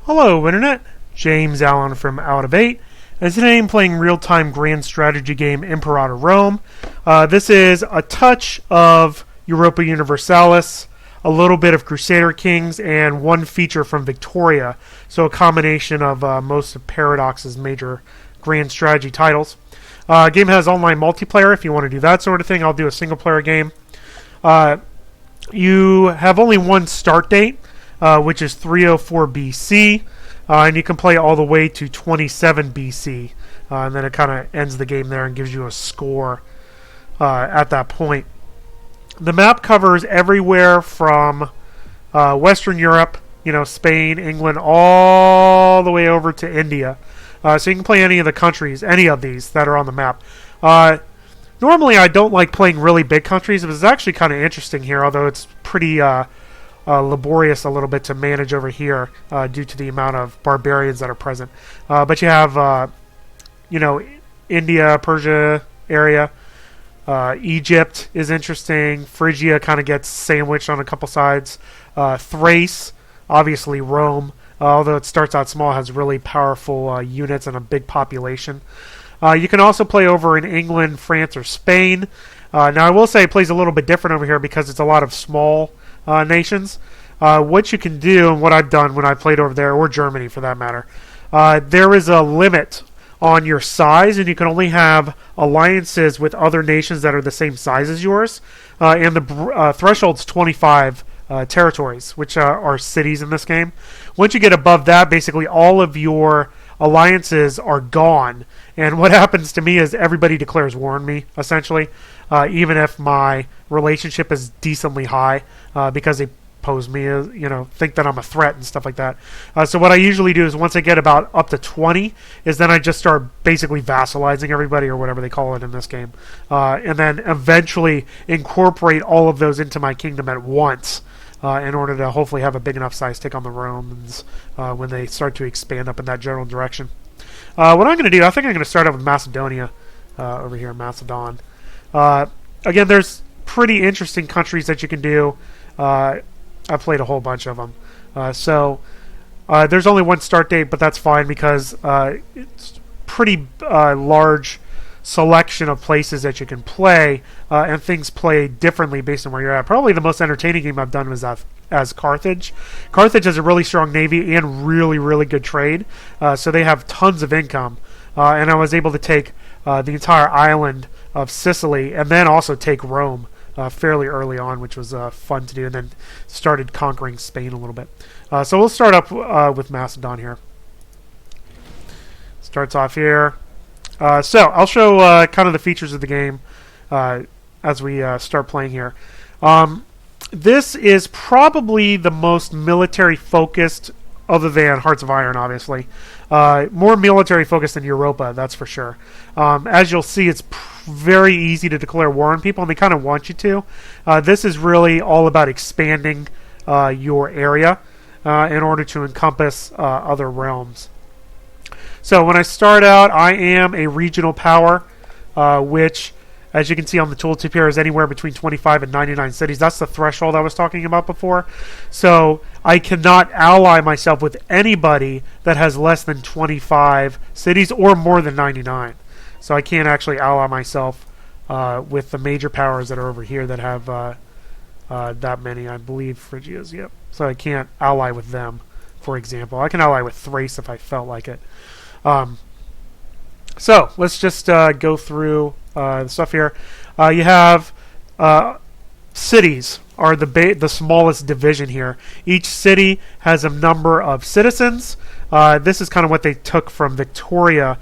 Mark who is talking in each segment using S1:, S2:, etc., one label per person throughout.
S1: Hello Internet, James Allen from Out of 8, and today I'm playing real-time grand strategy game Imperator Rome. This is a touch of Europa Universalis, a little bit of Crusader Kings, and one feature from Victoria, so a combination of most of Paradox's major grand strategy titles. Game has online multiplayer if you want to do that sort of thing. I'll do a single-player game. You have only one start date, which is 304 BC, and you can play all the way to 27 BC, and then it kind of ends the game there and gives you a score at that point. The map covers everywhere from Western Europe, Spain, England, all the way over to India. So you can play any of the countries, any of these that are on the map. Normally I don't like playing really big countries. It was actually kind of interesting here, although it's pretty laborious a little bit to manage over here due to the amount of barbarians that are present. But you have, India, Persia area. Egypt is interesting. Phrygia kind of gets sandwiched on a couple sides. Thrace, obviously Rome, although it starts out small, has really powerful units and a big population. You can also play over in England, France, or Spain. Now, I will say it plays a little bit different over here because it's a lot of small nations. What you can do, and what I've done when I played over there, or Germany for that matter, there is a limit on your size, and you can only have alliances with other nations that are the same size as yours. And the threshold's 25 territories, which are cities in this game. Once you get above that, basically all of your alliances are gone, and what happens to me is everybody declares war on me, essentially, even if my relationship is decently high, because they pose me, think that I'm a threat and stuff like that. So what I usually do is once I get about up to 20, is then I just start basically vassalizing everybody, or whatever they call it in this game, and then eventually incorporate all of those into my kingdom at once, in order to hopefully have a big enough size take on the Romans when they start to expand up in that general direction. What I'm going to do, I think I'm going to start out with Macedonia over here, Macedon. Again, there's pretty interesting countries that you can do. I've played a whole bunch of them. So there's only one start date, but that's fine because it's pretty large selection of places that you can play, and things play differently based on where you're at. Probably the most entertaining game I've done was as Carthage. Carthage has a really strong navy and really, really good trade, so they have tons of income, and I was able to take the entire island of Sicily and then also take Rome fairly early on, which was fun to do, and then started conquering Spain a little bit. So we'll start up with Macedon here. Starts off here. So I'll show kind of the features of the game as we start playing here. This is probably the most military focused, other than Hearts of Iron, obviously. More military focused than Europa, that's for sure. As you'll see, it's very easy to declare war on people, and they kind of want you to. This is really all about expanding your area in order to encompass other realms. So when I start out, I am a regional power, which, as you can see on the tooltip here, is anywhere between 25 and 99 cities. That's the threshold I was talking about before. So I cannot ally myself with anybody that has less than 25 cities or more than 99. So I can't actually ally myself with the major powers that are over here that have that many. I believe Phrygia's, yep. So I can't ally with them, for example. I can ally with Thrace if I felt like it. So let's just go through the stuff here. You have cities are the smallest division here. Each city has a number of citizens. This is kind of what they took from Victoria.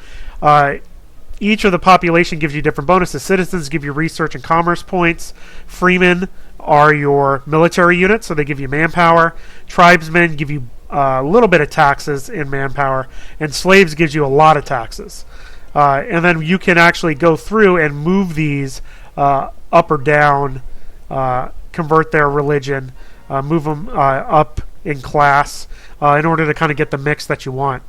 S1: Each of the population gives you different bonuses. Citizens give you research and commerce points. Freemen are your military units, so they give you manpower. Tribesmen give you a little bit of taxes in manpower, and slaves gives you a lot of taxes. And then you can actually go through and move these up or down, convert their religion, move them up in class in order to kind of get the mix that you want.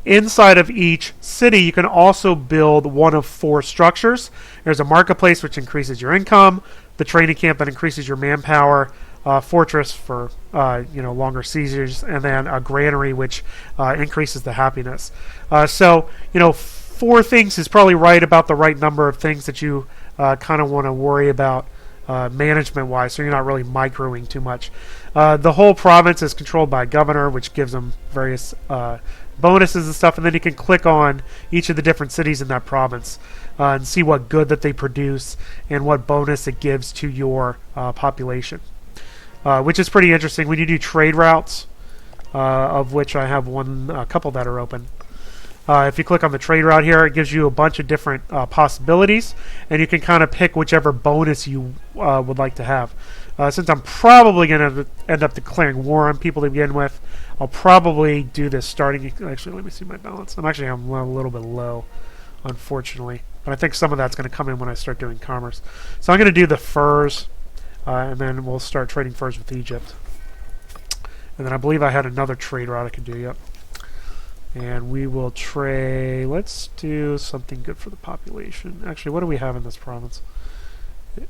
S1: Inside of each city, you can also build one of 4 structures. There's a marketplace, which increases your income, the training camp that increases your manpower, fortress for longer sieges, and then a granary, which increases the happiness. So 4 things is probably right about the right number of things that you kind of want to worry about management-wise, so you're not really microing too much. The whole province is controlled by a governor, which gives them various bonuses and stuff, and then you can click on each of the different cities in that province and see what good that they produce and what bonus it gives to your population, which is pretty interesting. When you do trade routes, of which I have a couple that are open, if you click on the trade route here, it gives you a bunch of different possibilities, and you can kind of pick whichever bonus you would like to have. Since I'm probably going to end up declaring war on people to begin with, I'll probably do this starting... Actually, let me see my balance. I'm a little bit low, unfortunately. But I think some of that's going to come in when I start doing commerce. So I'm going to do the furs, and then we'll start trading furs with Egypt. And then I believe I had another trade route I could do, yep. And we will trade... Let's do something good for the population. Actually, what do we have in this province?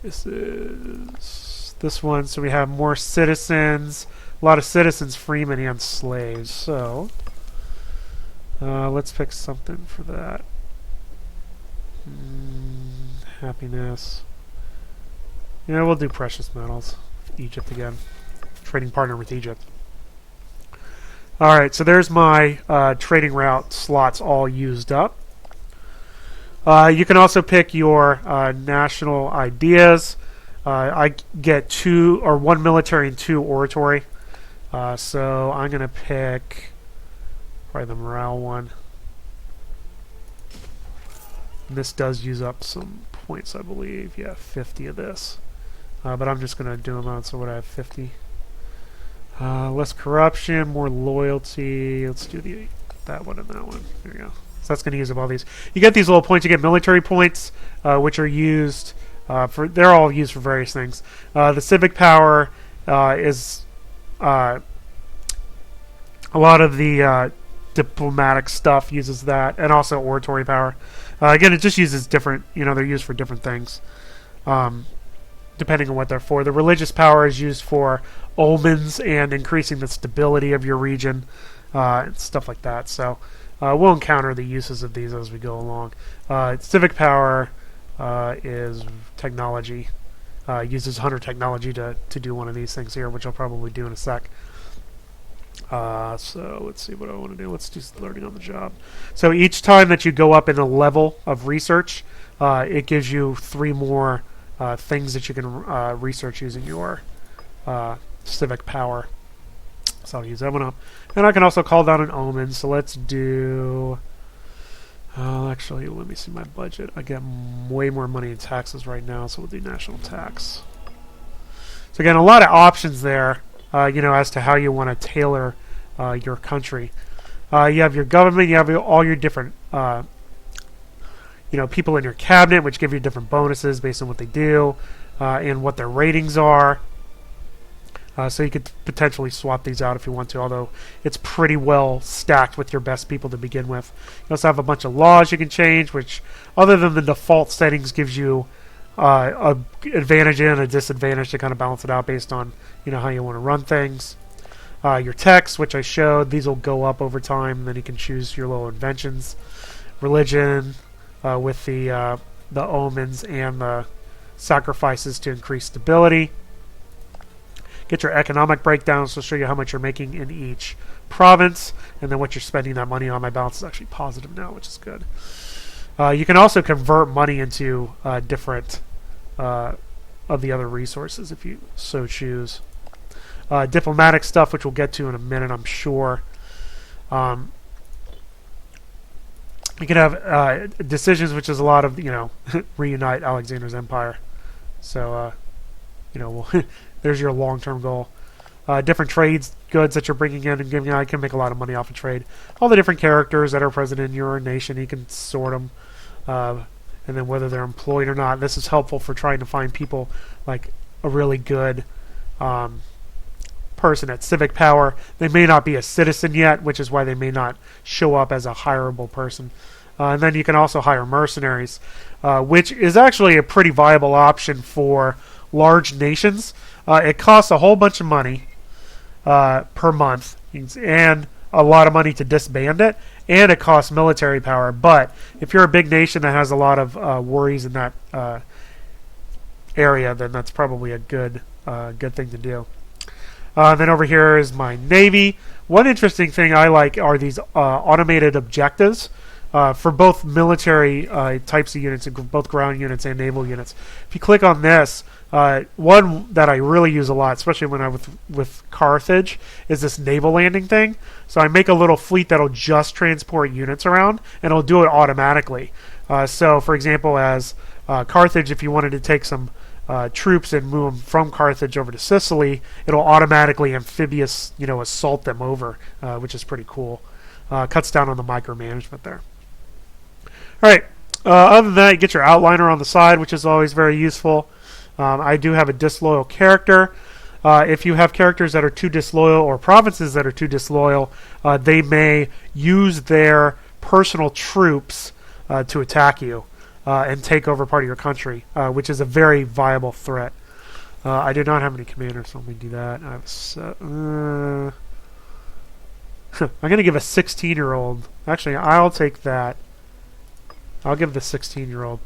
S1: This is this one. So we have more citizens. A lot of citizens, freemen, and slaves. So let's pick something for that. Happiness. Yeah, we'll do precious metals. Egypt again. Trading partner with Egypt. Alright, so there's my trading route slots all used up. You can also pick your national ideas. I get 1 military and 2 oratory. So I'm going to pick probably the morale one. And this does use up some points, I believe. Yeah, 50 of this. But I'm just going to do them out, so what I have 50. Less corruption, more loyalty. Let's do that one and that one. There you go. So that's going to use up all these. You get these little points. You get military points, which are used for. They're all used for various things. The civic power is a lot of the diplomatic stuff uses that, and also oratory power. Again, it just uses different. They're used for different things, depending on what they're for. The religious power is used for omens and increasing the stability of your region, and stuff like that. So we'll encounter the uses of these as we go along. Civic power is technology. Uses hunter technology to do one of these things here, which I'll probably do in a sec. So let's see what I want to do. Let's do learning on the job. So each time that you go up in a level of research, it gives you 3 more things that you can research using your civic power. So I'll use that one up. And I can also call down an omen. So let's do... actually, let me see my budget. I get way more money in taxes right now, so we'll do national tax. So again, a lot of options there, as to how you want to tailor your country. You have your government, you have all your different, people in your cabinet, which give you different bonuses based on what they do, and what their ratings are. So you could potentially swap these out if you want to, although it's pretty well stacked with your best people to begin with. You also have a bunch of laws you can change, which, other than the default settings, gives you an advantage and a disadvantage to kind of balance it out based on how you want to run things. Your text, which I showed, these will go up over time. Then you can choose your little inventions. Religion, with the omens and the sacrifices to increase stability. Get your economic breakdowns to show you how much you're making in each province, and then what you're spending that money on. My balance is actually positive now, which is good. You can also convert money into different of the other resources if you so choose. Diplomatic stuff, which we'll get to in a minute, I'm sure. You can have decisions, which is a lot of, reunite Alexander's empire. So, there's your long-term goal. Different trades, goods that you're bringing in and giving out. You can make a lot of money off of trade. All the different characters that are present in your nation, you can sort them. And then whether they're employed or not. This is helpful for trying to find people like a really good person at civic power. They may not be a citizen yet, which is why they may not show up as a hireable person. And then you can also hire mercenaries, which is actually a pretty viable option for large nations, it costs a whole bunch of money per month, and a lot of money to disband it, and it costs military power. But if you're a big nation that has a lot of worries in that area, then that's probably a good thing to do. Then over here is my navy. One interesting thing I like are these automated objectives for both military types of units, both ground units and naval units. If you click on this, one that I really use a lot, especially when I'm with Carthage, is this naval landing thing. So I make a little fleet that'll just transport units around, and it'll do it automatically. So, for example, as Carthage, if you wanted to take some troops and move them from Carthage over to Sicily, it'll automatically amphibious, assault them over, which is pretty cool. Cuts down on the micromanagement there. All right. Other than that, you get your outliner on the side, which is always very useful. I do have a disloyal character. If you have characters that are too disloyal or provinces that are too disloyal, they may use their personal troops to attack you and take over part of your country, which is a very viable threat. I do not have any commanders, so let me do that. I have I'm going to give a 16-year-old. Actually, I'll take that. I'll give the 16-year-old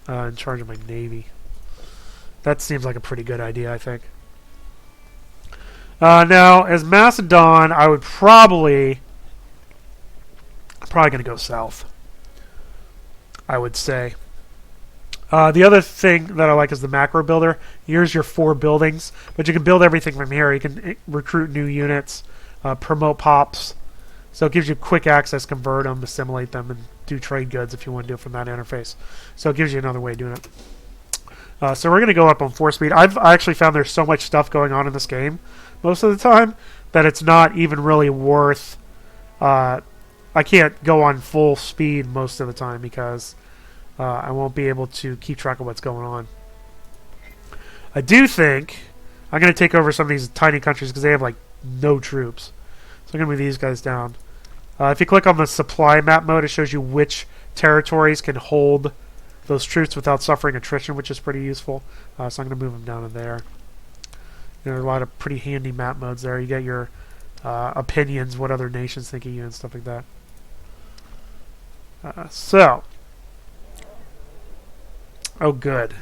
S1: in charge of my navy. That seems like a pretty good idea, I think. Now, as Macedon, I would probably going to go south, I would say. The other thing that I like is the macro builder. Here's your 4 buildings, but you can build everything from here. You can recruit new units, promote pops. So it gives you quick access, convert them, assimilate them, and do trade goods if you want to do it from that interface. So it gives you another way of doing it. So we're going to go up on 4 speed. I actually found there's so much stuff going on in this game most of the time that it's not even really worth... I can't go on full speed most of the time because I won't be able to keep track of what's going on. I do think I'm going to take over some of these tiny countries because they have like no troops. So I'm going to move these guys down. If you click on the supply map mode, it shows you which territories can hold those troops without suffering attrition, which is pretty useful. So I'm going to move them down to there. There are a lot of pretty handy map modes there. You get your opinions, what other nations think of you, and stuff like that. Oh, good.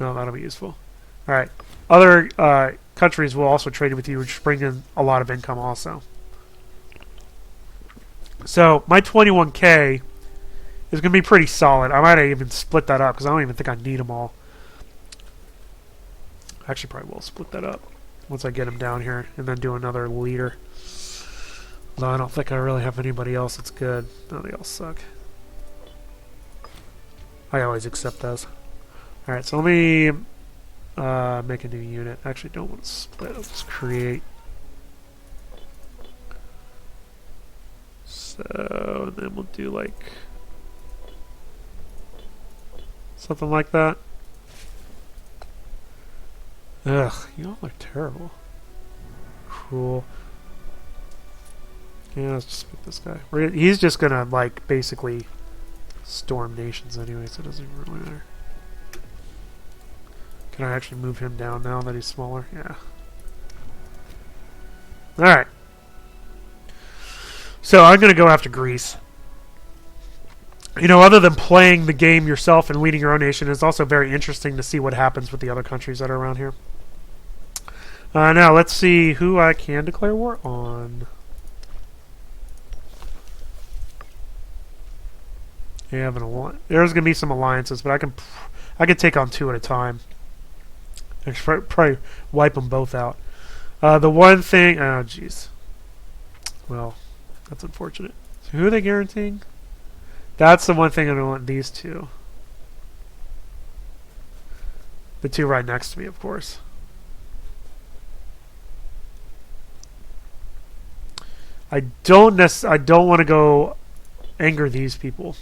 S1: No, that'll be useful. All right. Other countries will also trade with you, which bring in a lot of income also. So my 21k is going to be pretty solid. I might even split that up because I don't even think I need them all. Actually, probably will split that up once I get them down here and then do another leader. Though I don't think I really have anybody else that's good. No, they all suck. I always accept those. Alright, so let me make a new unit. I actually don't want to split. I'll just create. So, and then we'll do like something like that. Ugh, you all are terrible. Cool. Yeah, let's just pick this guy. He's just gonna like basically storm nations anyway, so it doesn't even really matter. Can I actually move him down now that he's smaller? Yeah. Alright. So I'm going to go after Greece. You know, other than playing the game yourself and leading your own nation, it's also very interesting to see what happens with the other countries that are around here. Now, let's see who I can declare war on. Yeah, there's going to be some alliances, but I can take on 2 at a time. I should probably wipe them both out. The one thing... Oh, jeez. Well, that's unfortunate. So who are they guaranteeing? That's the one thing I don't want these 2. The 2 right next to me, of course. I don't want to go anger these people.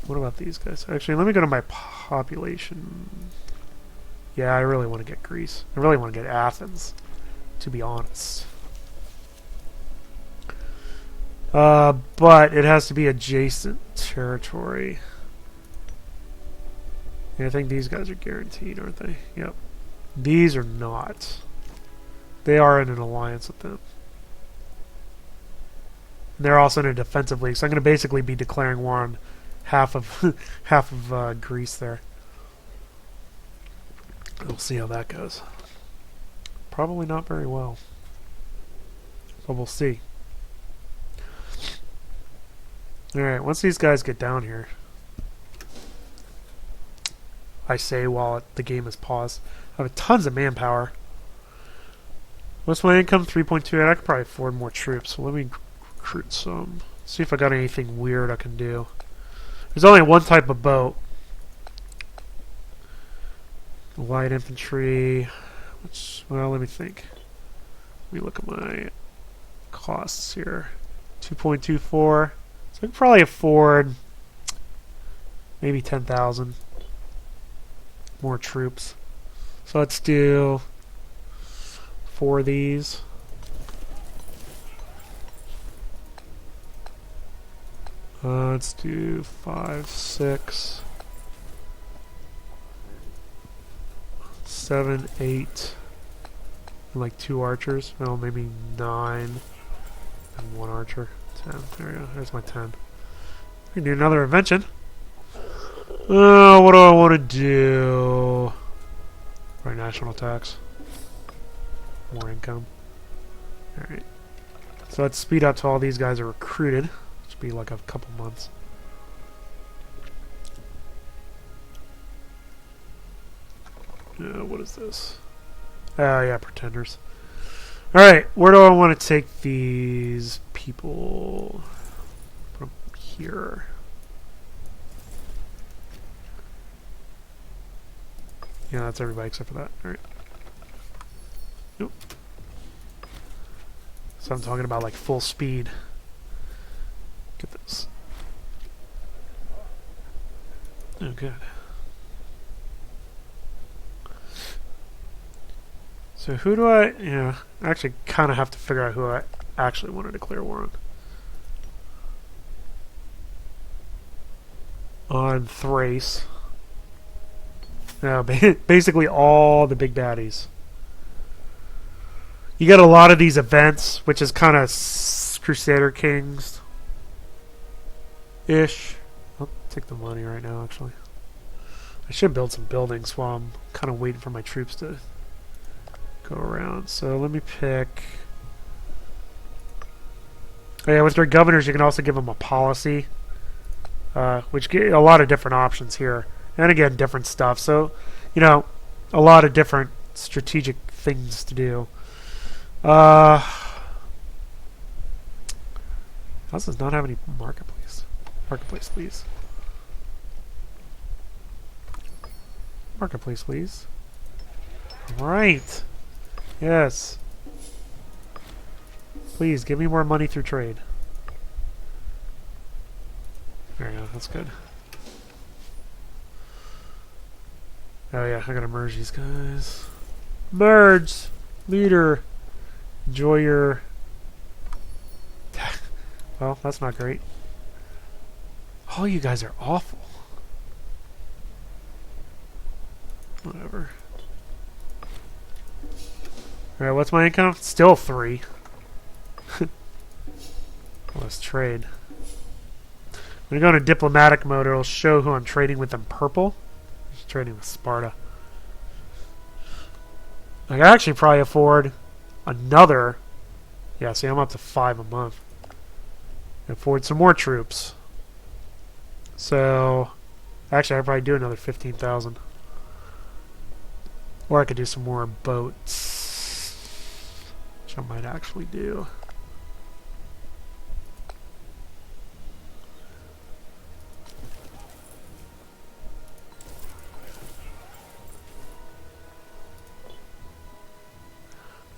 S1: What about these guys? Actually, let me go to my population. Yeah, I really want to get Greece. I really want to get Athens, to be honest. But it has to be adjacent territory. Yeah, I think these guys are guaranteed, aren't they? Yep. These are not. They are in an alliance with them. They're also in a defensive league, so I'm going to basically be declaring war on half of half of Greece there. We'll see how that goes. Probably not very well, but we'll see. All right, once these guys get down here, I say while the game is paused, I have tons of manpower. What's my income? 3.2. I could probably afford more troops. So let me recruit some. See if I got anything weird I can do. There's only one type of boat. Light infantry. Well, let me think. Let me look at my costs here. 2.24. So I can probably afford maybe 10,000 more troops. So let's do 4 of these. Let's do 5, 6, 7, 8, and like 2 archers. Well, maybe 9 and 1 archer. 10. There we go. There's my 10. We can do another invention. What do I want to do? Right, national tax. More income. Alright. So let's speed up till all these guys are recruited. Should be like a couple months. What is this? Oh, yeah, pretenders. Alright, where do I want to take these people? From here. Yeah, that's everybody except for that. Alright. Nope. So I'm talking about like full speed. Get this. Oh, good. So who do I... Yeah, I actually kind of have to figure out who I actually want to declare war on. On Thrace. No, basically all the big baddies. You get a lot of these events, which is kind of Crusader Kings-ish. I'll take the money right now, actually. I should build some buildings while I'm kind of waiting for my troops to go around. So let me pick... Oh yeah, with your governors, you can also give them a policy, which get a lot of different options here. And again, different stuff. So, you know, a lot of different strategic things to do. House does not have any marketplace. Marketplace, please. Marketplace, please. Right. Yes. Please, give me more money through trade. There you go, that's good. Oh yeah, I gotta merge these guys. Merge! Leader! Enjoy your... Well, that's not great. All you guys are awful. Whatever. Alright, what's my income? Still 3. Let's trade. When I go into diplomatic mode, it'll show who I'm trading with in purple. I'm just trading with Sparta. I can actually probably afford another... Yeah, see, I'm up to 5 a month. I afford some more troops. So, actually, I'd probably do another 15,000. Or I could do some more boats, which I might actually do.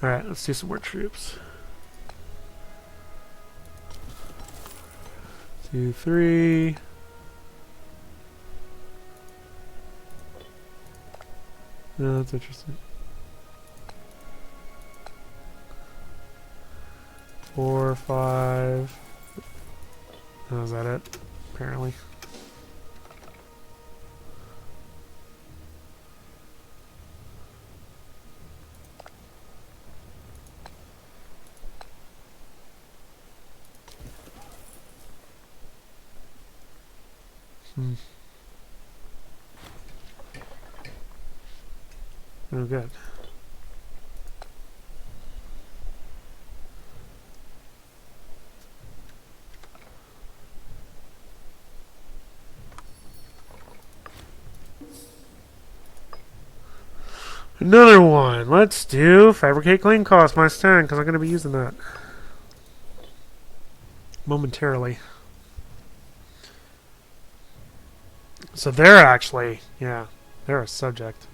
S1: Alright, let's do some more troops. 2, 3. No, that's interesting. 4, 5. Oh, is that it? Apparently. Oh, good. Another one. Let's do fabricate claim cost -10 because I'm going to be using that momentarily. So they're actually, yeah, they're a subject.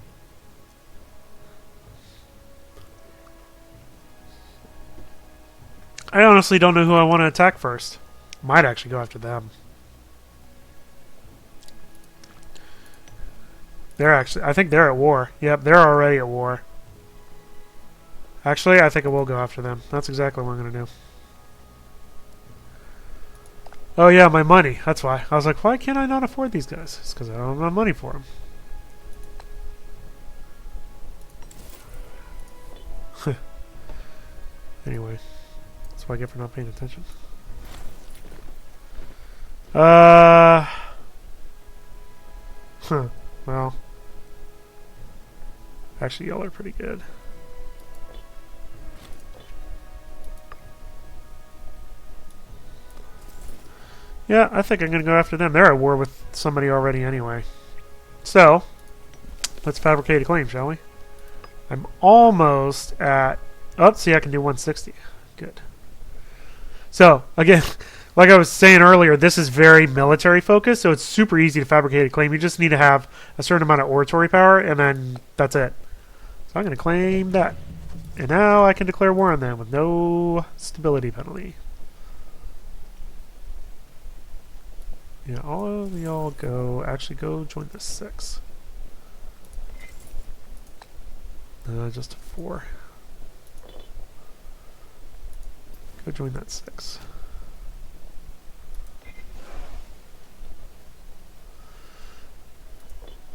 S1: I honestly don't know who I want to attack first. Might actually go after them. They're actually, I think they're at war. Yep, they're already at war. Actually, I think I will go after them. That's exactly what I'm going to do. Oh yeah, my money. That's why. I was like, why can't I not afford these guys? It's because I don't have money for them. Anyway, that's what I get for not paying attention. Well, actually, y'all are pretty good. Yeah, I think I'm going to go after them. They're at war with somebody already anyway. So, let's fabricate a claim, shall we? I'm almost at... Oh, see, I can do 160. Good. So, again, like I was saying earlier, this is very military focused, so it's super easy to fabricate a claim. You just need to have a certain amount of oratory power, and then that's it. So I'm going to claim that. And now I can declare war on them with no stability penalty. Yeah, all of y'all go... Actually, go join the 6. Just a 4. Go join that 6.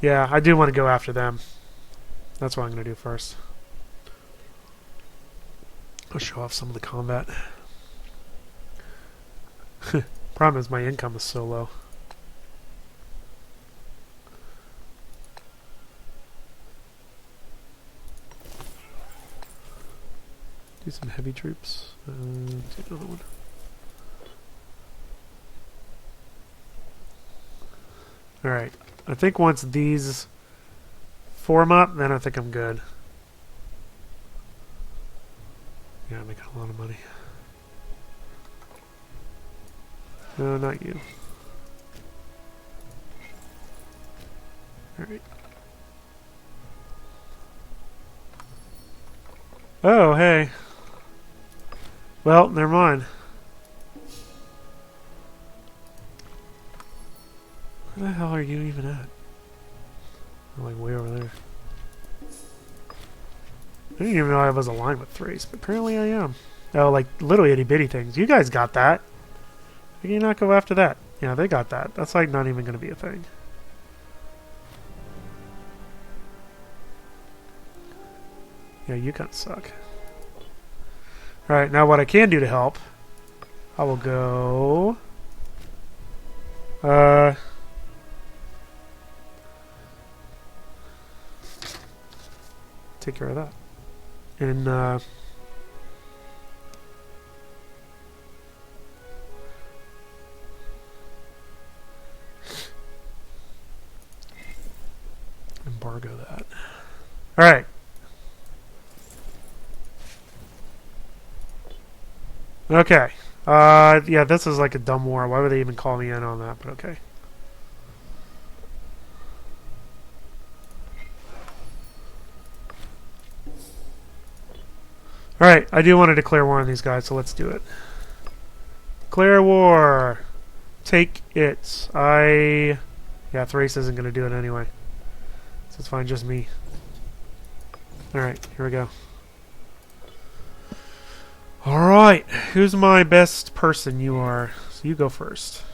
S1: Yeah, I do want to go after them. That's what I'm going to do first. I'll show off some of the combat. Problem is my income is so low. Do some heavy troops. Do another one. Alright. I think once these form up, then I think I'm good. Yeah, I'm making a lot of money. No, not you. Alright. Oh, hey. Well, never mind. Where the hell are you even at? I'm like way over there. I didn't even know I was aligned with Thrace, but apparently I am. Oh, like little itty bitty things. You guys got that. Why can you not go after that? Yeah, they got that. That's like not even going to be a thing. Yeah, you kind of suck. Alright, now what I can do to help, I will go... take care of that. And, embargo that. Alright. Okay. Yeah, this is like a dumb war. Why would they even call me in on that? But okay. Alright, I do want to declare war on these guys, so let's do it. Declare war. Take it. Yeah, Thrace isn't going to do it anyway. So it's fine, just me. Alright, here we go. Alright, who's my best person? You are. So you go first.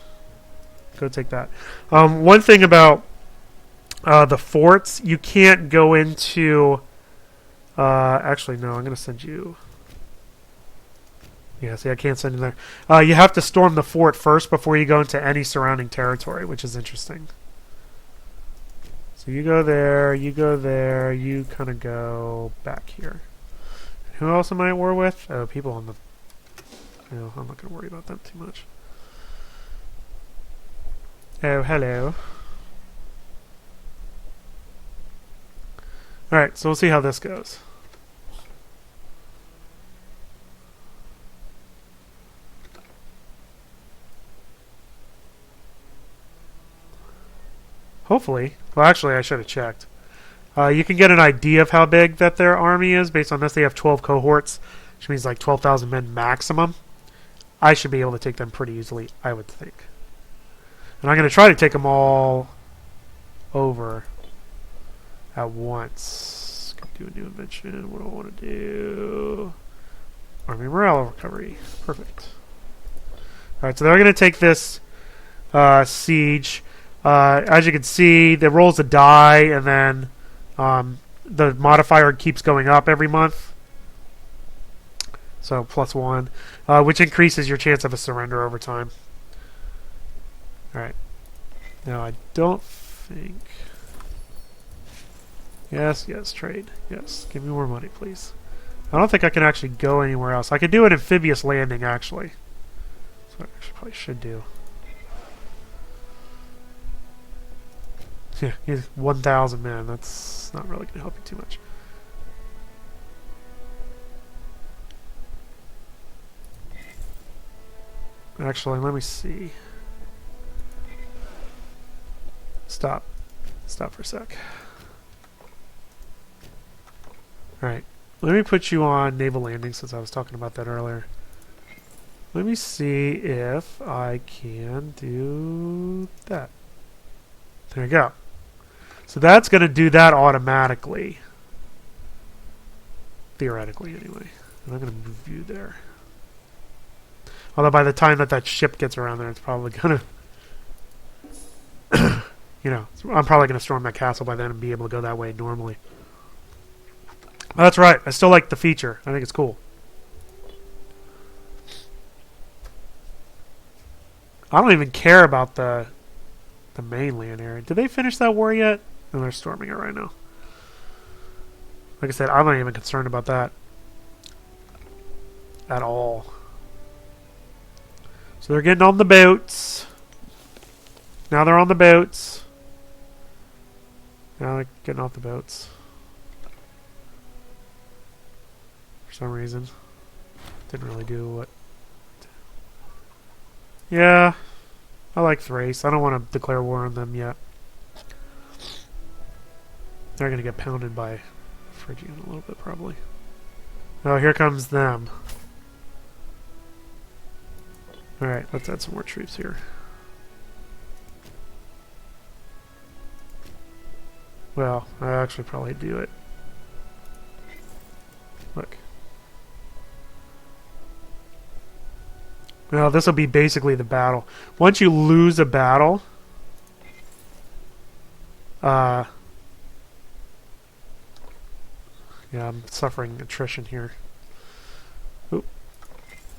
S1: Go take that. One thing about the forts, you can't go into... actually, no, I'm going to send you... Yeah, see, I can't send you there. You have to storm the fort first before you go into any surrounding territory, which is interesting. So you go there, you kind of go back here. Who else am I at war with? Oh, people on the... No, I'm not going to worry about them too much. Oh, hello. Alright, so we'll see how this goes. Hopefully. Well, actually, I should have checked. You can get an idea of how big that their army is based on this. They have 12 cohorts, which means like 12,000 men maximum. I should be able to take them pretty easily, I would think. And I'm going to try to take them all over at once. Do a new invention. What do I want to do? Army morale recovery. Perfect. Alright, so they're going to take this siege. As you can see, it rolls a die, and then the modifier keeps going up every month. So +1, which increases your chance of a surrender over time. Alright. Now, I don't think... Yes, trade. Yes, give me more money, please. I don't think I can actually go anywhere else. I could do an amphibious landing, actually. That's what I actually probably should do. Yeah, he's 1,000 men. That's not really going to help you too much. Actually, let me see. Stop. Stop for a sec. Alright. Let me put you on naval landing since I was talking about that earlier. Let me see if I can do that. There you go. So that's going to do that automatically. Theoretically, anyway. And I'm going to move you there. Although by the time that ship gets around there, it's probably going to... you know, I'm probably going to storm that castle by then and be able to go that way normally. Oh, that's right. I still like the feature. I think it's cool. I don't even care about the mainland area. Did they finish that war yet? No, they're storming it right now. Like I said, I'm not even concerned about that at all. So they're getting on the boats. Now they're on the boats. Now they're getting off the boats. For some reason. Didn't really do what... Yeah. I like Thrace. I don't want to declare war on them yet. They're going to get pounded by Phrygian a little bit, probably. Oh, here comes them. Alright, let's add some more troops here. Well, I actually probably do it. Look. Well, this will be basically the battle. Once you lose a battle, yeah, I'm suffering attrition here. Oop.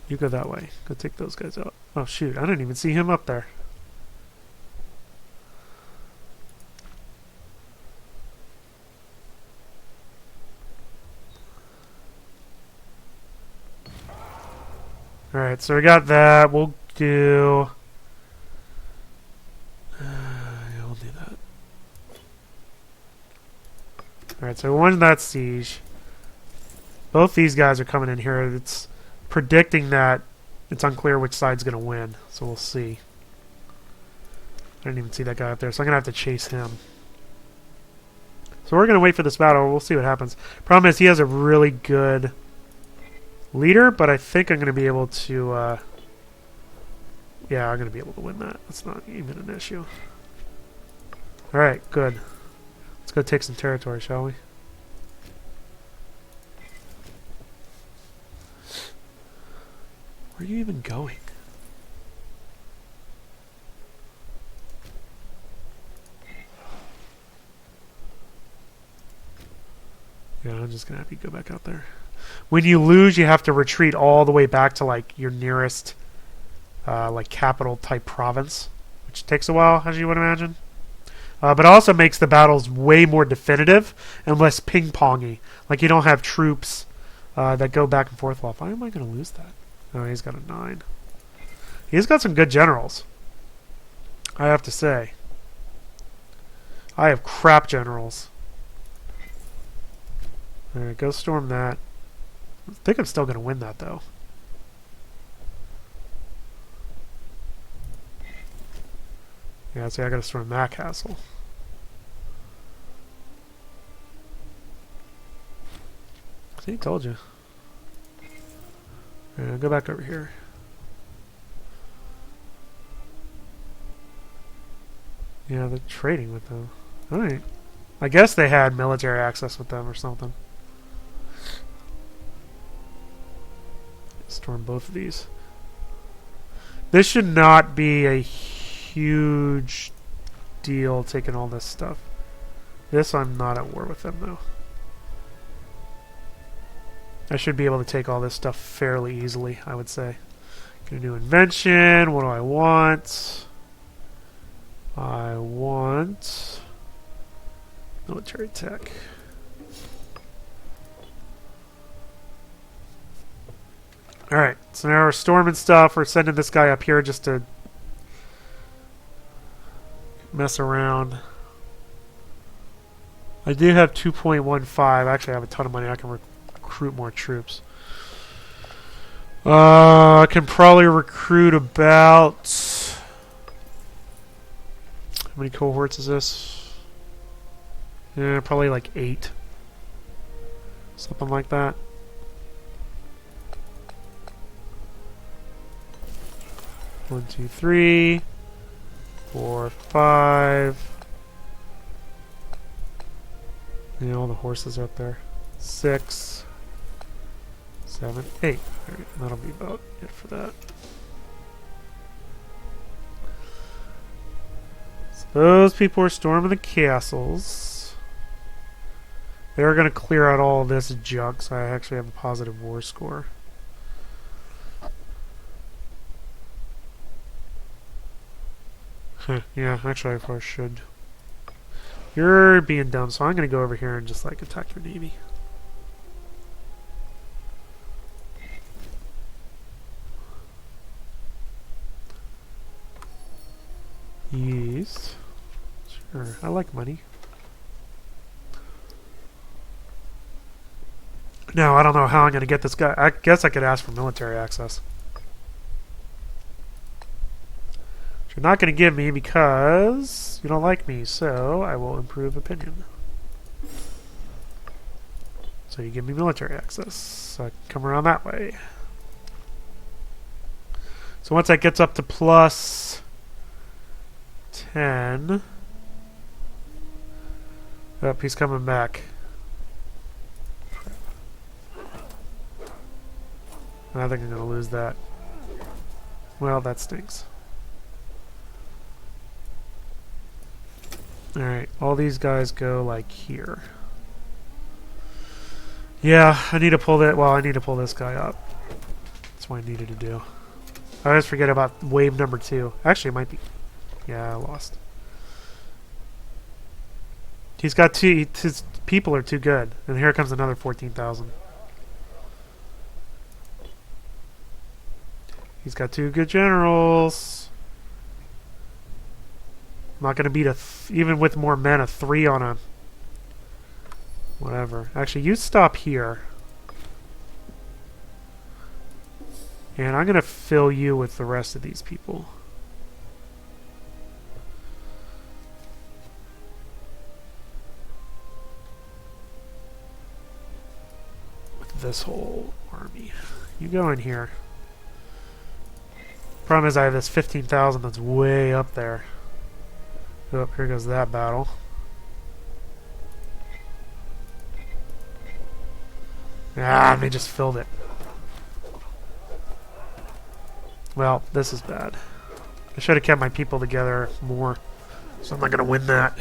S1: You go that way. Go take those guys out. Oh, shoot. I didn't even see him up there. Alright, so we got that. We'll do... yeah, we'll do that. Alright, so we won that siege. Both these guys are coming in here. It's predicting that it's unclear which side's going to win. So we'll see. I didn't even see that guy up there, so I'm going to have to chase him. So we're going to wait for this battle. We'll see what happens. Problem is, he has a really good... leader, but I think I'm going to be able to, yeah, I'm going to be able to win that. That's not even an issue. Alright, good. Let's go take some territory, shall we? Where are you even going? Yeah, I'm just going to have you go back out there. When you lose, you have to retreat all the way back to like your nearest like capital type province, which takes a while, as you would imagine. But also makes the battles way more definitive and less ping-pongy. Like you don't have troops that go back and forth. Well, why am I going to lose that? Oh, he's got a 9. He's got some good generals, I have to say. I have crap generals. Alright, go storm that. I think I'm still going to win that, though. Yeah, see, I got to storm that castle. See, told you. Alright, I'll go back over here. Yeah, they're trading with them. Alright. I guess they had military access with them or something. Storm both of these. This should not be a huge deal taking all this stuff. This I'm not at war with them though. I should be able to take all this stuff fairly easily, I would say. Get a new invention. What do I want? I want military tech. Alright, so now we're storming stuff. We're sending this guy up here just to mess around. I do have 2.15. Actually, I have a ton of money. I can recruit more troops. I can probably recruit about... How many cohorts is this? Yeah, probably like 8. Something like that. One, two, 3, 4, 5. Yeah, all the horses up there. 6, 7, 8. Alright, that'll be about it for that. So those people are storming the castles. They're going to clear out all this junk, so I actually have a positive war score. Yeah, actually I probably should. You're being dumb, so I'm going to go over here and just like attack your navy. Yes. Sure, I like money. Now, I don't know how I'm going to get this guy. I guess I could ask for military access. Which you're not going to give me because you don't like me, so I will improve opinion. So you give me military access. So I can come around that way. So once that gets up to plus 10... Oh, he's coming back. I think I'm going to lose that. Well, that stinks. Alright, all these guys go like here. Yeah, I need to pull that. Well, I need to pull this guy up. That's what I needed to do. I always forget about wave number 2. Actually, it might be. Yeah, I lost. He's got two. His people are too good. And here comes another 14,000. He's got 2 good generals. I'm not going to beat even with more men, a 3 on a... Whatever. Actually, you stop here. And I'm going to fill you with the rest of these people. With this whole army. You go in here. Problem is I have this 15,000 that's way up there. Oh, here goes that battle. Ah, they just filled it. Well, this is bad. I should have kept my people together more. So I'm not going to win that.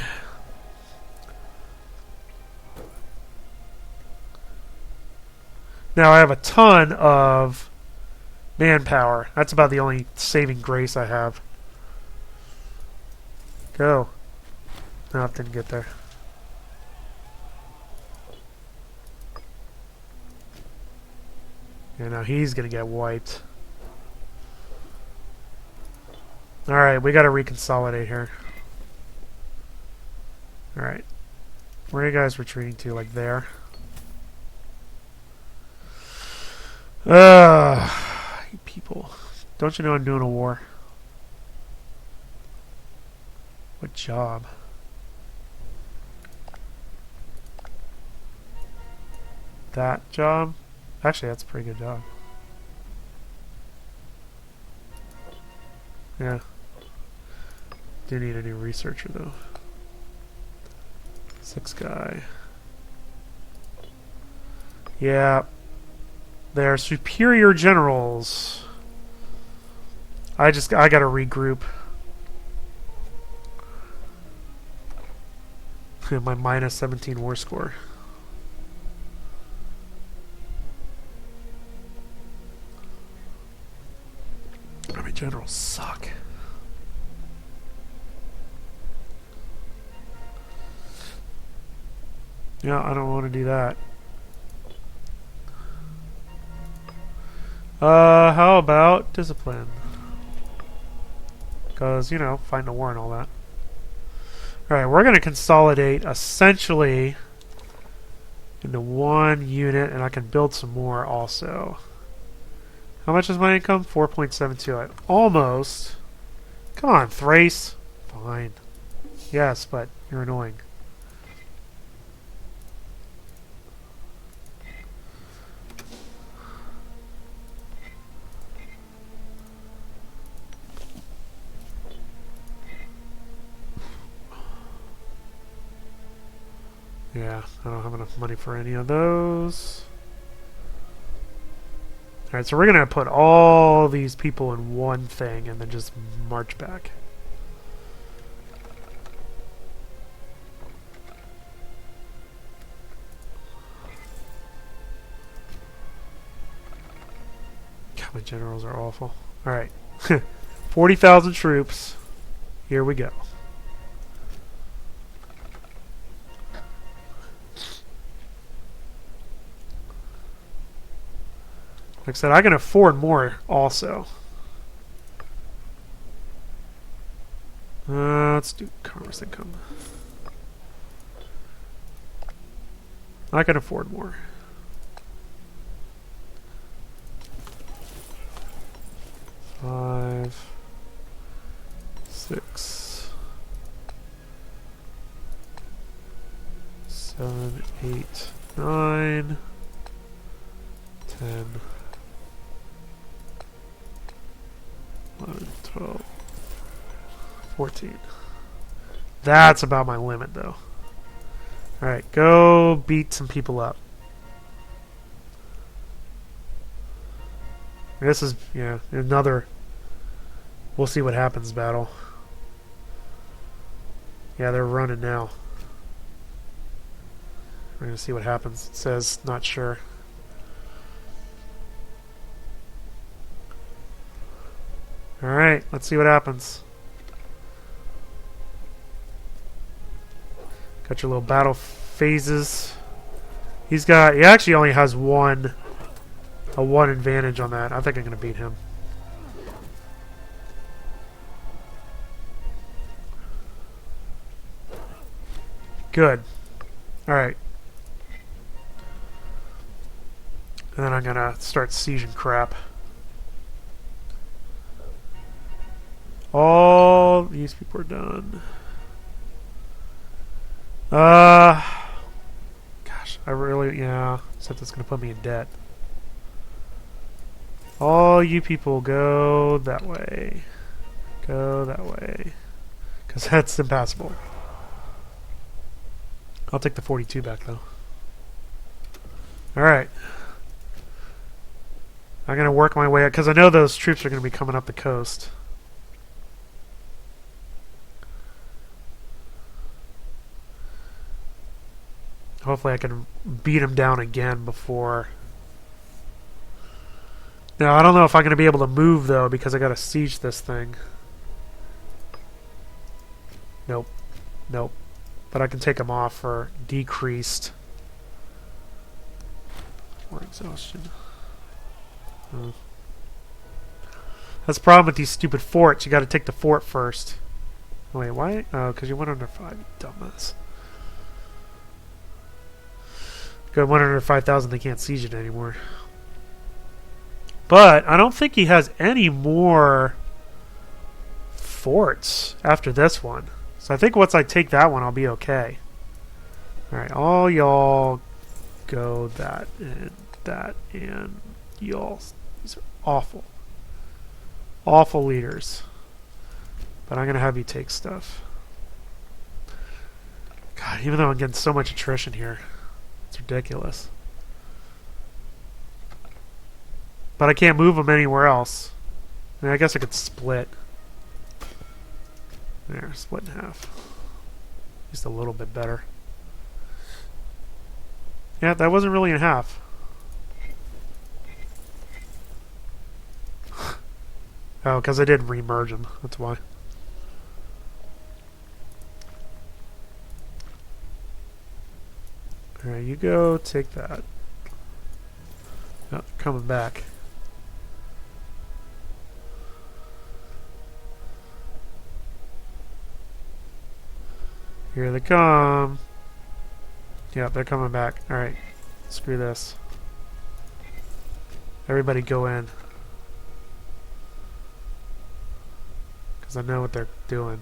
S1: Now I have a ton of manpower. That's about the only saving grace I have. Go. No, it didn't get there. Yeah, now he's gonna get wiped. Alright, we gotta reconsolidate here. Alright. Where are you guys retreating to? Like there? You people. Don't you know I'm doing a war? What job? That job? Actually, that's a pretty good job. Yeah. Do need a new researcher, though. 6 guy. Yeah. They're superior generals. I gotta regroup. My minus 17 war score. My generals suck. Yeah, I don't want to do that. How about discipline? Because, you know, fighting a war and all that. Alright, we're going to consolidate essentially into one unit, and I can build some more also. How much is my income? 4.72. Almost. Come on, Thrace. Fine. Yes, but you're annoying. Yeah, I don't have enough money for any of those. Alright, so we're going to put all these people in one thing and then just march back. God, my generals are awful. Alright. 40,000 troops. Here we go. Like I said, I can afford more also. Let's do commerce income. I can afford more. Five, 6, 7, 8, 9, 10. 11, 12, 14. That's about my limit, though. Alright, go beat some people up. This is, yeah, another we'll see what happens battle. Yeah, they're running now. We're going to see what happens. It says, not sure. Alright, let's see what happens. Got your little battle phases. He actually only has a one advantage on that. I think I'm going to beat him. Good. Alright. And then I'm going to start sieging crap. All these people are done. Gosh, I really, yeah, except it's going to put me in debt. All you people go that way. Go that way. Because that's impassable. I'll take the 42 back, though. Alright. I'm going to work my way up, because I know those troops are going to be coming up the coast. Hopefully I can beat them down again before Now, I don't know if I'm going to be able to move, though, because I got to siege this thing. Nope. Nope. But I can take them off for decreased. Or exhaustion. Oh. That's the problem with these stupid forts. You got to take the fort first. Oh, wait, why? Oh, because you went under 5, you dumbass. Got 1 under 5,000, they can't siege it anymore. But I don't think he has any more forts after this one. So I think once I take that one, I'll be okay. Alright, all y'all go that, and y'all. These are awful. Awful leaders. But I'm going to have you take stuff. God, even though I'm getting so much attrition here. It's ridiculous. But I can't move them anywhere else. I mean, I guess I could split. There, split in half. Just a little bit better. Yeah, that wasn't really in half. Oh, because I didn't remerge them. That's why. Alright, you go take that. Oh, coming back. Here they come. Yeah, they're coming back. Alright, screw this. Everybody go in. Because I know what they're doing.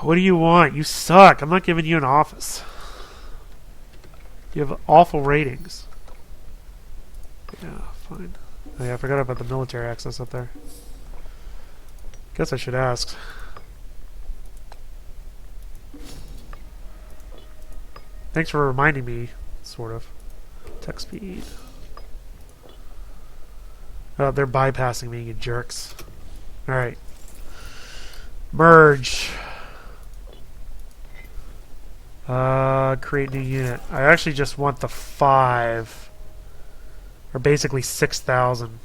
S1: What do you want? You suck. I'm not giving you an office. You have awful ratings. Yeah, fine. Oh yeah, I forgot about the military access up there. Guess I should ask. Thanks for reminding me, sort of. Tech speed. Oh, they're bypassing me, you jerks. Alright. Merge. Create new unit. I actually just want the 5. Or basically 6,000.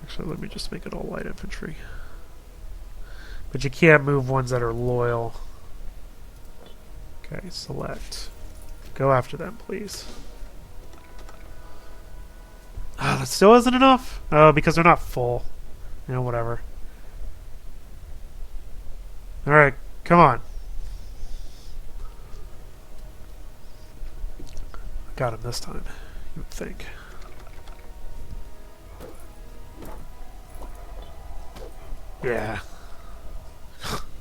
S1: Actually, let me just make it all light infantry. But you can't move ones that are loyal. Okay, select. Go after them, please. Ah, that still isn't enough? Oh, because they're not full. You know, whatever. Alright, come on. I got him this time, you would think. Yeah.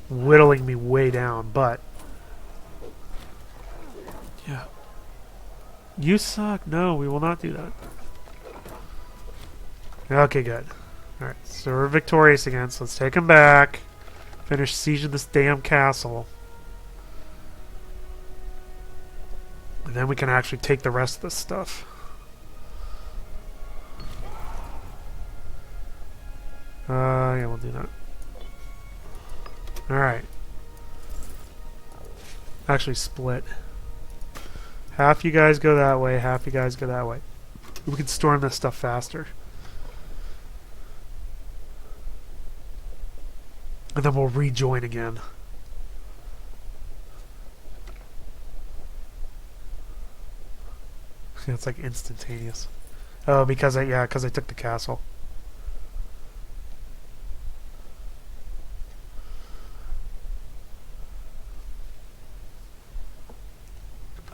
S1: Whittling me way down, but... Yeah. You suck. No, we will not do that. Okay, good. Alright, so we're victorious again, so let's take them back. Finish sieging this damn castle. And then we can actually take the rest of this stuff. Yeah, we'll do that. Alright. Actually, split. Half you guys go that way, half you guys go that way. We can storm this stuff faster. And then we'll rejoin again. It's like instantaneous. Oh, because I took the castle.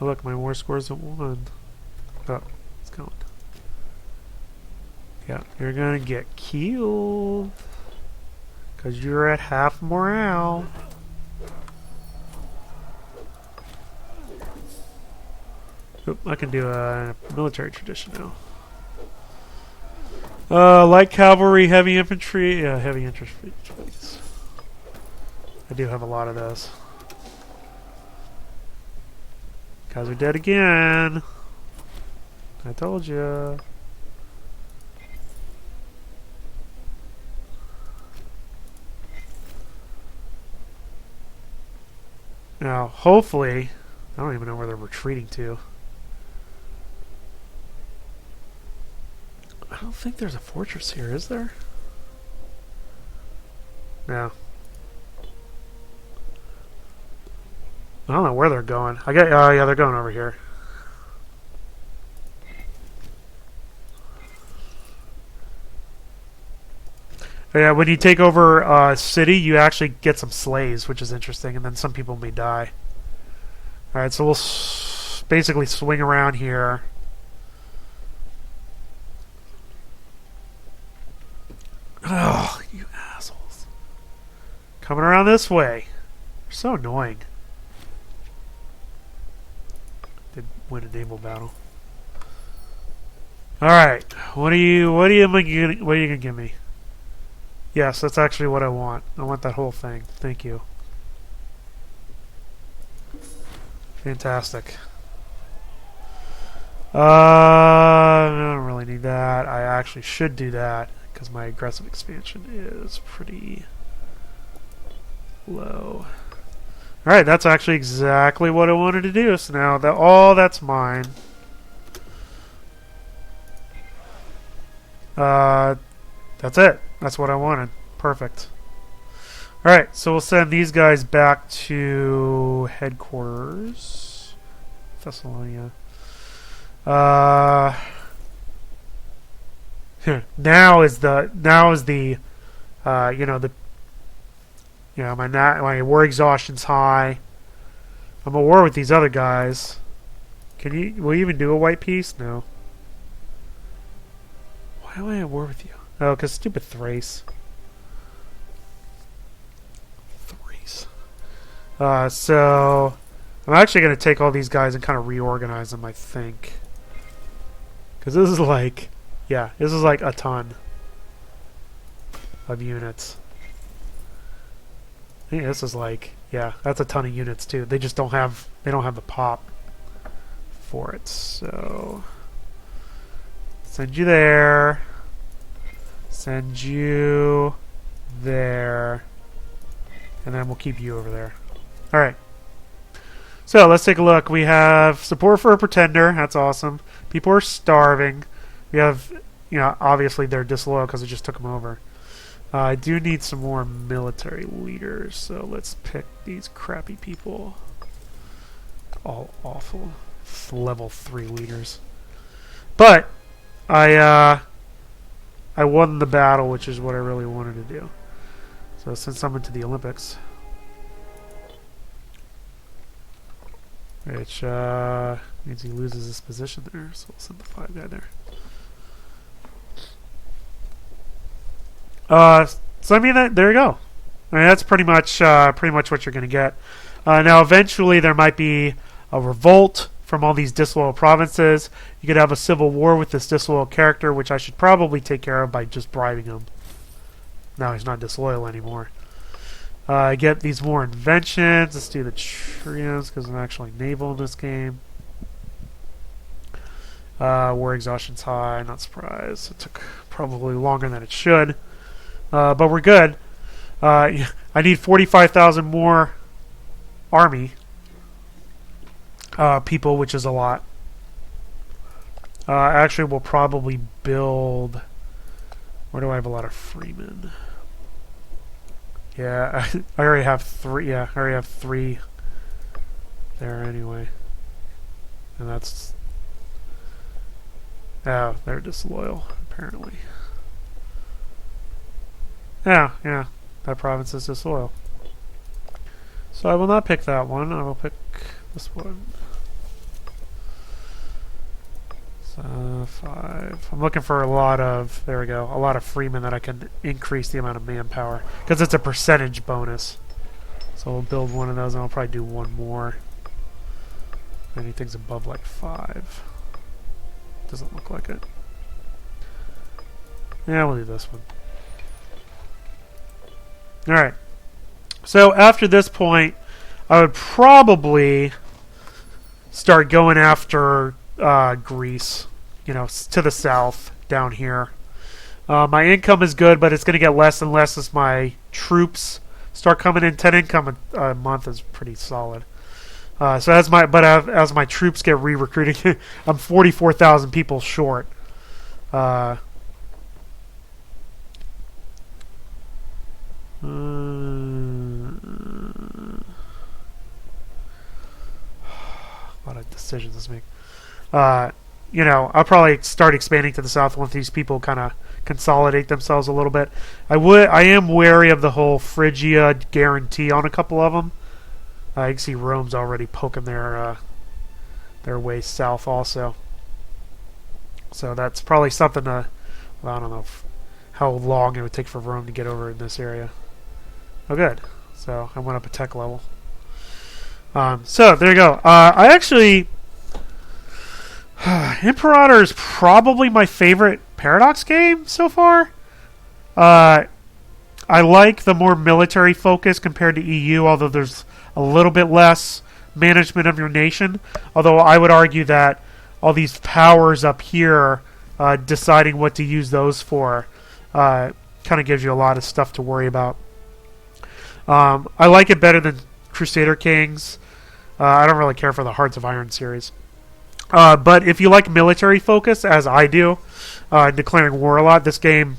S1: Oh, look, my war score's at 1. Oh, it's going. Yeah, you're gonna get killed. Because you're at half morale. Oop, I can do a military tradition now. Light cavalry, heavy infantry. Yeah, heavy infantry, please. I do have a lot of those. Guys are dead again. I told you. Now, hopefully, I don't even know where they're retreating to. I don't think there's a fortress here, is there? No. I don't know where they're going. Yeah, they're going over here. But yeah, when you take over a city, you actually get some slaves, which is interesting, and then some people may die. Alright, so we'll basically swing around here. Oh, you assholes. Coming around this way. They're so annoying. Did win a naval battle. Alright, what are you gonna give me? Yes, that's actually what I want. I want that whole thing. Thank you. Fantastic. I don't really need that. I actually should do that because my aggressive expansion is pretty low. Alright, that's actually exactly what I wanted to do. So now that all that's mine. That's it. That's what I wanted. Perfect. Alright, so we'll send these guys back to headquarters. Thessalonia. Now is the my war exhaustion's high. I'm at war with these other guys. Will you even do a white peace? No. Why am I at war with you? Oh, because stupid Thrace. So I'm actually going to take all these guys and kind of reorganize them, I think. Because this is like, yeah, this is like a ton of units. I think this is like, yeah, that's a ton of units too. They just don't have the pop for it. So send you there. Send you there. And then we'll keep you over there. Alright. So let's take a look. We have support for a pretender. That's awesome. People are starving. We have, obviously they're disloyal because we just took them over. I do need some more military leaders. So let's pick these crappy people. All awful. Level 3 leaders. But I won the battle, which is what I really wanted to do. So send someone to the Olympics. Which means he loses his position there, so we'll send the 5 guy there. So I mean, there you go. I mean, that's pretty much what you're going to get. Now, eventually, there might be a revolt from all these disloyal provinces. You could have a civil war with this disloyal character, which I should probably take care of by just bribing him. Now he's not disloyal anymore. Get these more inventions. Let's do the trios because I'm actually naval in this game. War exhaustion's high. Not surprised. It took probably longer than it should. But we're good. I need 45,000 more army people, which is a lot. Actually, we'll probably build... Where do I have a lot of freemen? Yeah, I already have 3. Yeah, I already have 3 there anyway. And that's... Oh, they're disloyal, apparently. Yeah, that province is disloyal. So I will not pick that one. I will pick this one. So 5. I'm looking for a lot of, there we go, a lot of freemen that I can increase the amount of manpower. Because it's a percentage bonus. So we'll build one of those and I'll probably do one more. Anything's above like 5. Doesn't look like it. Yeah, we'll do this one. Alright. So after this point, I would probably start going after Greece, to the south down here. My income is good, but it's going to get less and less as my troops start coming in. 10 income a month is pretty solid. So as my troops get re-recruited, I'm 44,000 people short. What a decision this make. I'll probably start expanding to the south once these people kind of consolidate themselves a little bit. I am wary of the whole Phrygia guarantee on a couple of them. You can see Rome's already poking their way south also. So that's probably something to... Well, I don't know how long it would take for Rome to get over in this area. Oh, good. So I went up a tech level. So there you go. I actually... Imperator is probably my favorite Paradox game so far. I like the more military focus compared to EU, although there's a little bit less management of your nation. Although I would argue that all these powers up here, deciding what to use those for, kind of gives you a lot of stuff to worry about. I like it better than Crusader Kings. I don't really care for the Hearts of Iron series. But if you like military focus, as I do, declaring war a lot, this game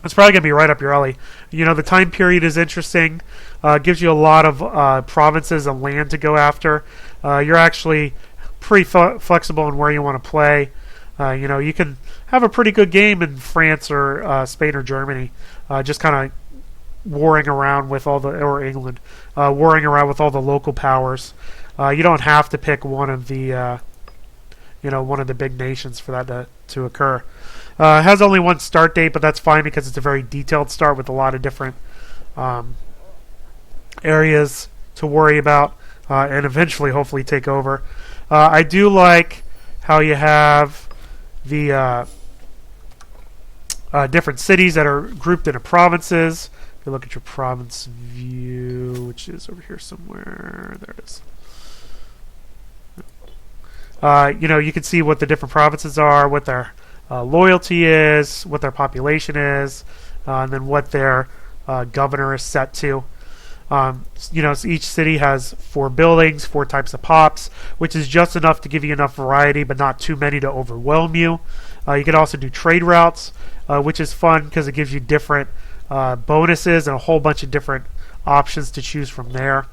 S1: is probably going to be right up your alley. The time period is interesting. Gives you a lot of provinces and land to go after. You're actually pretty flexible in where you want to play. You can have a pretty good game in France or Spain or Germany, just kind of warring around with or England, warring around with all the local powers. You don't have to pick one of the one of the big nations for that to occur. It has only one start date, but that's fine because it's a very detailed start with a lot of different areas to worry about and eventually hopefully take over. I do like how you have the different cities that are grouped into provinces. If you look at your province view, which is over here somewhere, there it is. You can see what the different provinces are, what their loyalty is, what their population is, and then what their governor is set to. So each city has 4 buildings, 4 types of pops, which is just enough to give you enough variety, but not too many to overwhelm you. You can also do trade routes, which is fun because it gives you different bonuses and a whole bunch of different options to choose from there.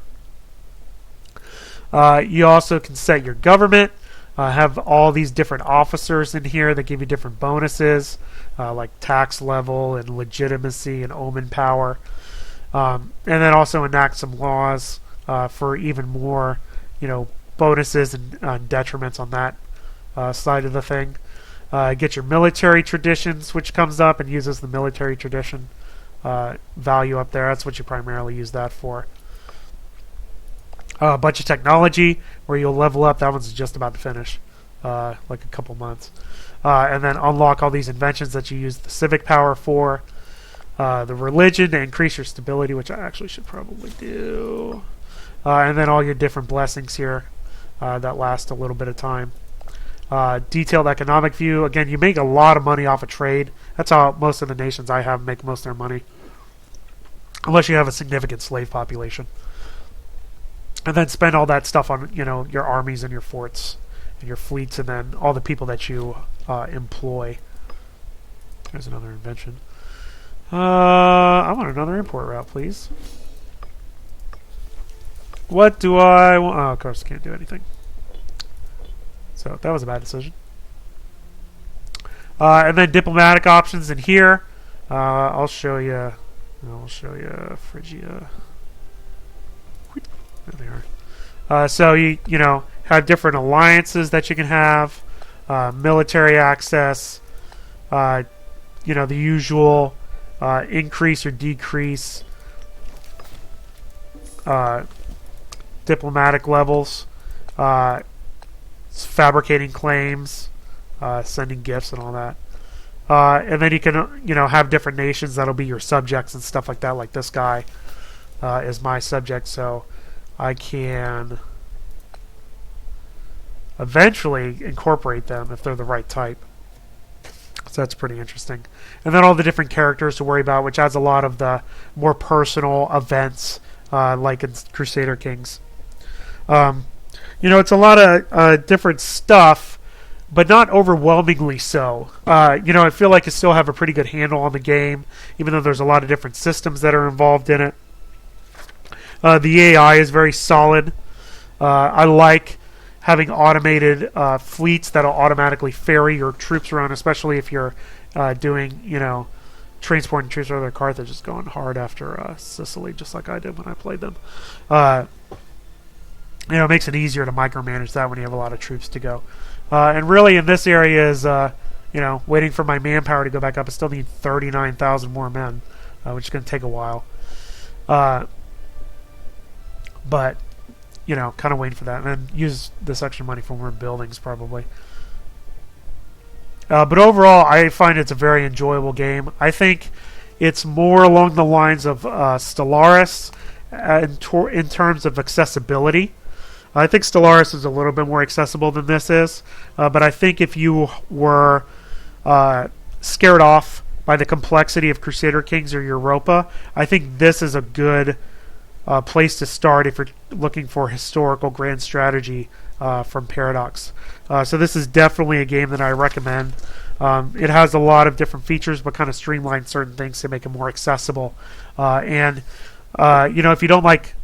S1: You also can set your government. Have all these different officers in here that give you different bonuses, like tax level and legitimacy and omen power. And then also enact some laws for even more, bonuses and detriments on that side of the thing. Get your military traditions, which comes up and uses the military tradition value up there. That's what you primarily use that for. A bunch of technology where you'll level up. That one's just about to finish, like a couple months. And then unlock all these inventions that you use the civic power for. The religion to increase your stability, which I actually should probably do. And then all your different blessings here that last a little bit of time. Detailed economic view. Again, you make a lot of money off of trade. That's how most of the nations I have make most of their money. Unless you have a significant slave population. And then spend all that stuff on, your armies and your forts and your fleets and then all the people that you employ. There's another invention. I want another import route, please. What do I want? Oh, of course, I can't do anything. So that was a bad decision. And then diplomatic options in here. I'll show you Phrygia. There they are. So you have different alliances that you can have, military access, the usual increase or decrease diplomatic levels, fabricating claims, sending gifts and all that. And then you can have different nations that'll be your subjects and stuff like that. Like this guy is my subject, so I can eventually incorporate them if they're the right type. So that's pretty interesting. And then all the different characters to worry about, which adds a lot of the more personal events, like in Crusader Kings. It's a lot of different stuff, but not overwhelmingly so. I feel like I still have a pretty good handle on the game, even though there's a lot of different systems that are involved in it. The AI is very solid. I like having automated fleets that'll automatically ferry your troops around, especially if you're doing, transporting troops over Carthage is going hard after Sicily, just like I did when I played them. It makes it easier to micromanage that when you have a lot of troops to go. And really, in this area is, waiting for my manpower to go back up. I still need 39,000 more men, which is going to take a while. But, kind of waiting for that. And then use this extra money for more buildings, probably. But overall, I find it's a very enjoyable game. I think it's more along the lines of Stellaris in terms of accessibility. I think Stellaris is a little bit more accessible than this is. But I think if you were scared off by the complexity of Crusader Kings or Europa, I think this is a good place to start if you're looking for historical grand strategy from Paradox. So this is definitely a game that I recommend. It has a lot of different features, but kind of streamlined certain things to make it more accessible. And if you don't like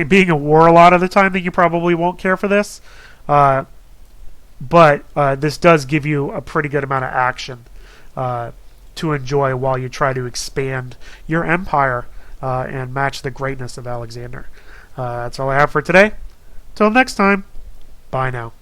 S1: being a war a lot of the time, then you probably won't care for this. But this does give you a pretty good amount of action to enjoy while you try to expand your empire and match the greatness of Alexander. That's all I have for today. Till next time, bye now.